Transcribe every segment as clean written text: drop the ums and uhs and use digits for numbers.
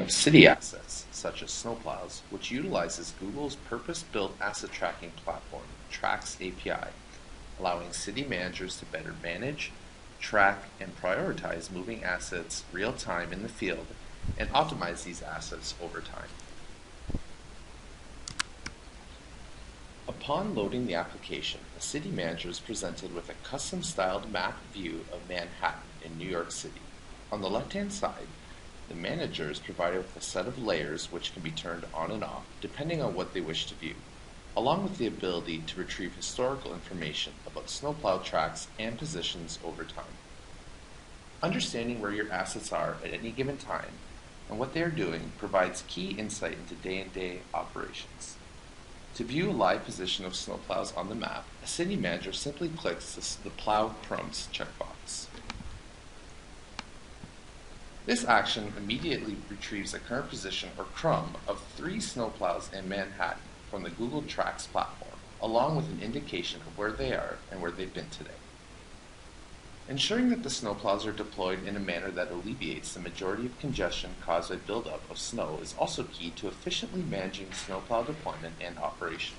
of city assets, such as snowplows, which utilizes Google's purpose-built asset tracking platform, Trax API, allowing city managers to better manage, track, and prioritize moving assets real-time in the field and optimize these assets over time. Upon loading the application, the city manager is presented with a custom-styled map view of Manhattan in New York City. On the left-hand side, the manager is provided with a set of layers which can be turned on and off depending on what they wish to view, along with the ability to retrieve historical information about snowplow tracks and positions over time. Understanding where your assets are at any given time and what they are doing provides key insight into day-to-day operations. To view a live position of snowplows on the map, a city manager simply clicks the Plow Crumbs checkbox. This action immediately retrieves a current position or crumb of 3 snowplows in Manhattan from the Google Trax platform, along with an indication of where they are and where they've been today. Ensuring that the snowplows are deployed in a manner that alleviates the majority of congestion caused by buildup of snow is also key to efficiently managing snowplow deployment and operation.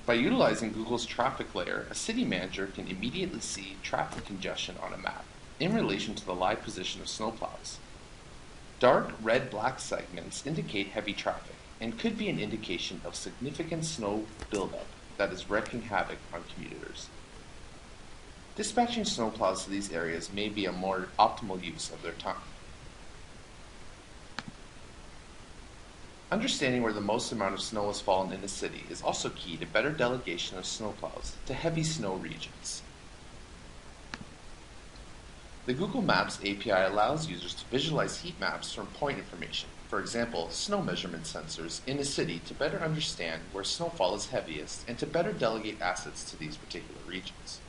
By utilizing Google's traffic layer, a city manager can immediately see traffic congestion on a map in relation to the live position of snowplows. Dark red-black segments indicate heavy traffic and could be an indication of significant snow buildup that is wreaking havoc on commuters. Dispatching snowplows to these areas may be a more optimal use of their time. Understanding where the most amount of snow has fallen in a city is also key to better delegation of snowplows to heavy snow regions. The Google Maps API allows users to visualize heat maps from point information, for example, snow measurement sensors in a city to better understand where snowfall is heaviest and to better delegate assets to these particular regions.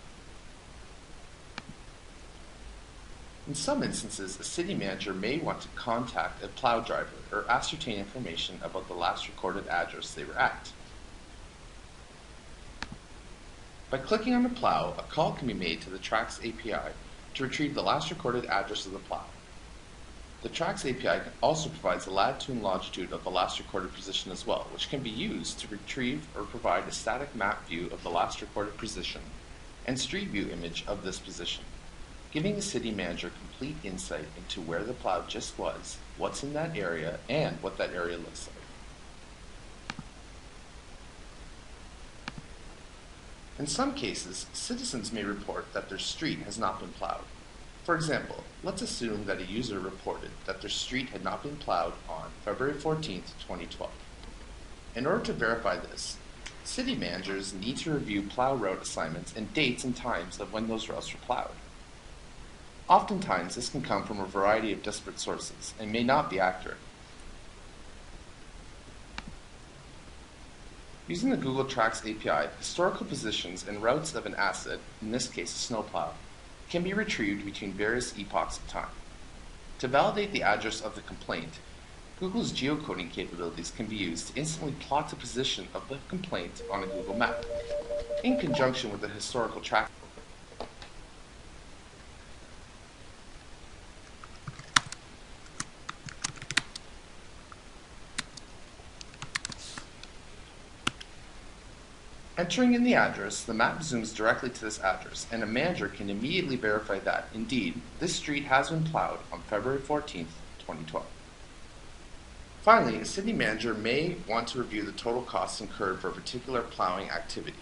In some instances, a city manager may want to contact a plow driver or ascertain information about the last recorded address they were at. By clicking on the plow, a call can be made to the Trax API to retrieve the last recorded address of the plow. The Trax API also provides the latitude and longitude of the last recorded position as well, which can be used to retrieve or provide a static map view of the last recorded position and street view image of this position, giving the city manager complete insight into where the plow just was, what's in that area, and what that area looks like. In some cases, citizens may report that their street has not been plowed. For example, let's assume that a user reported that their street had not been plowed on February 14, 2012. In order to verify this, city managers need to review plow route assignments and dates and times of when those routes were plowed. Oftentimes, this can come from a variety of disparate sources and may not be accurate. Using the Google Trax API, historical positions and routes of an asset, in this case a snowplow, can be retrieved between various epochs of time. To validate the address of the complaint, Google's geocoding capabilities can be used to instantly plot the position of the complaint on a Google map, in conjunction with the historical tracking. Entering in the address, the map zooms directly to this address, and a manager can immediately verify that, indeed, this street has been plowed on February 14, 2012. Finally, a city manager may want to review the total costs incurred for a particular plowing activity.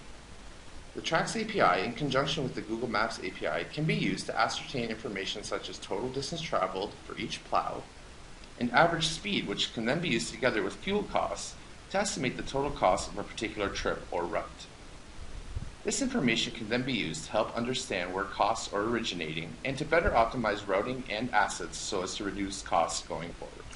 The Trax API, in conjunction with the Google Maps API, can be used to ascertain information such as total distance traveled for each plow, and average speed, which can then be used together with fuel costs to estimate the total cost of a particular trip or route. This information can then be used to help understand where costs are originating and to better optimize routing and assets so as to reduce costs going forward.